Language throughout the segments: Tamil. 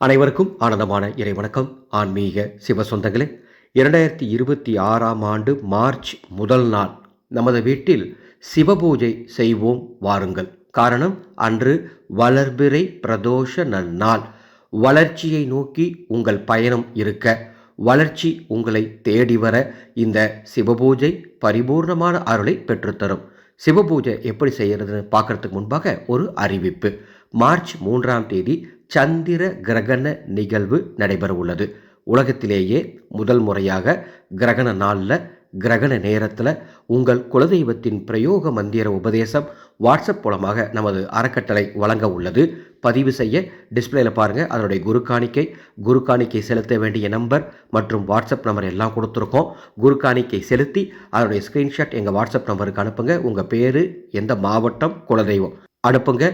அனைவருக்கும் ஆனந்தமான இறைவணக்கம். ஆன்மீக சிவ சொந்தங்களே, 2026ஆம் ஆண்டு மார்ச் முதல் நாள் நமது வீட்டில் சிவபூஜை செய்வோம் வாருங்கள். காரணம், அன்று வளர்பிறை பிரதோஷ நன்னாள். வளர்ச்சியை நோக்கி உங்கள் பயணம் இருக்க, வளர்ச்சி உங்களை தேடி வர இந்த சிவபூஜை பரிபூர்ணமான அருளை பெற்றுத்தரும். சிவபூஜை எப்படி செய்யறதுன்னு பார்க்கறதுக்கு முன்பாக ஒரு அறிவிப்பு. மார்ச் 3ஆம் தேதி சந்திர கிரகண நிகழ்வு நடைபெற உள்ளது. உலகத்திலேயே முதல் முறையாக கிரகண நாளில், கிரகண நேரத்தில் உங்கள் குலதெய்வத்தின் பிரயோக மந்திர உபதேசம் வாட்ஸ்அப் மூலமாக நமது அறக்கட்டளை வழங்க உள்ளது. பதிவு செய்ய டிஸ்பிளேல பாருங்கள், அதனுடைய குரு காணிக்கை செலுத்த வேண்டிய நம்பர் மற்றும் வாட்ஸ்அப் நம்பர் எல்லாம் கொடுத்துருக்கோம். குரு காணிக்கை செலுத்தி அதனுடைய ஸ்க்ரீன்ஷாட் எங்கள் வாட்ஸ்அப் நம்பருக்கு அனுப்புங்க. உங்கள் பேர், எந்த மாவட்டம், குலதெய்வம் அனுப்புங்க.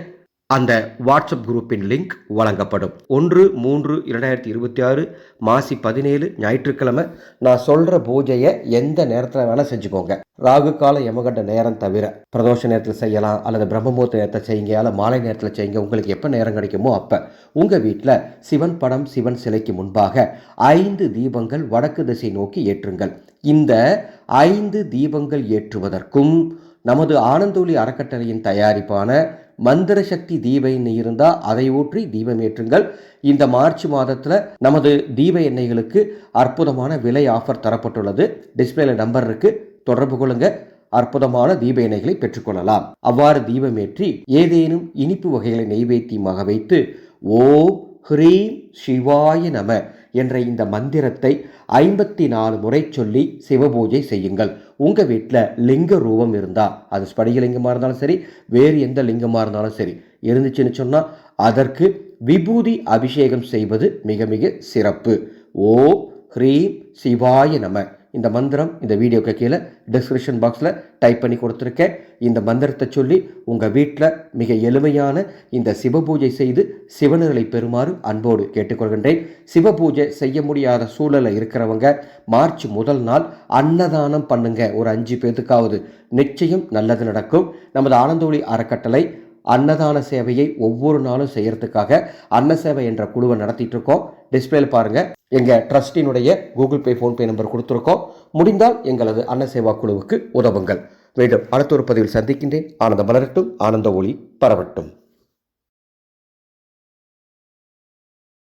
அந்த வாட்ஸ்அப் குரூப்பின் லிங்க் வழங்கப்படும். 1/3/2026 மாசி 17 ஞாயிற்றுக்கிழமை. நான் சொல்கிற பூஜையை எந்த நேரத்தில் வேணால் செஞ்சுக்கோங்க. ராகு கால யமகண்ட நேரம் தவிர பிரதோஷ நேரத்தில் செய்யலாம், அல்லது பிரம்மமுகூர்த்த நேரத்தில் செய்யுங்க, அல்லது மாலை நேரத்தில் செய்யுங்க. உங்களுக்கு எப்போ நேரம் கிடைக்குமோ அப்போ உங்கள் வீட்டில் சிவன் படம், சிவன் சிலைக்கு முன்பாக 5 தீபங்கள் வடக்கு திசை நோக்கி ஏற்றுங்கள். இந்த 5 தீபங்கள் ஏற்றுவதற்கும் நமது ஆனந்தொளி அறக்கட்டளையின் தயாரிப்பான மந்திர சக்தி தீப எண்ணெய் இருந்தால் அதை ஊற்றி தீபம் ஏற்றுங்கள். இந்த மார்ச் மாதத்தில் நமது தீப எண்ணெய்களுக்கு அற்புதமான விலை ஆஃபர் தரப்பட்டுள்ளது. டிஸ்பிளேல நம்பர் இருக்கு, தொடர்பு கொள்ளுங்க. அற்புதமான தீப எண்ணெய்களை பெற்றுக்கொள்ளலாம். அவ்வாறு தீபமேற்றி ஏதேனும் இனிப்பு வகைகளை நெய்வேத்தியமாக வைத்து ஓம் ஹ்ரீம் சிவாய நம என்ற இந்த மந்திரத்தை 54 முறை சொல்லி சிவபூஜை செய்யுங்கள். உங்கள் வீட்டில் லிங்க ரூபம் இருந்தால், அது ஸ்படிகலிங்கமாக இருந்தாலும் சரி, வேறு எந்த லிங்கமாக இருந்தாலும் சரி இருந்துச்சுன்னு சொன்னால் அதற்கு விபூதி அபிஷேகம் செய்வது மிக மிக சிறப்பு. ஓம் ஹ்ரீம் சிவாய நம இந்த மந்திரம் இந்த வீடியோக்கு கீழே டிஸ்கிரிப்ஷன் பாக்ஸில் டைப் பண்ணி கொடுத்துருக்கேன். இந்த மந்திரத்தை சொல்லி உங்கள் வீட்டில் மிக எளிமையான இந்த சிவபூஜை செய்து சிவனர்களை பெறுமாறு அன்போடு கேட்டுக்கொள்கின்றேன். சிவபூஜை செய்ய முடியாத சூழலில் இருக்கிறவங்க மார்ச் முதல் நாள் அன்னதானம் பண்ணுங்க. ஒரு 5 பேத்துக்காவது நிச்சயம் நல்லது நடக்கும். நமது ஆனந்தொளி அறக்கட்டளை அன்னதான சேவையை ஒவ்வொரு நாளும் செய்யறதுக்காக அன்ன சேவை என்ற குழுவை நடத்திட்டு இருக்கோம். டிஸ்பிளேல பாருங்க, எங்க ட்ரஸ்டினுடைய கூகுள் பே, ஃபோன்பே நம்பர் கொடுத்துருக்கோம். முடிந்தால் எங்களது அன்ன சேவா குழுவுக்கு உதவுங்கள். மீண்டும் அடுத்த ஒரு பதிவில் சந்திக்கின்றேன். ஆனந்தம் மலரட்டும், ஆனந்த ஒளி பரவட்டும்.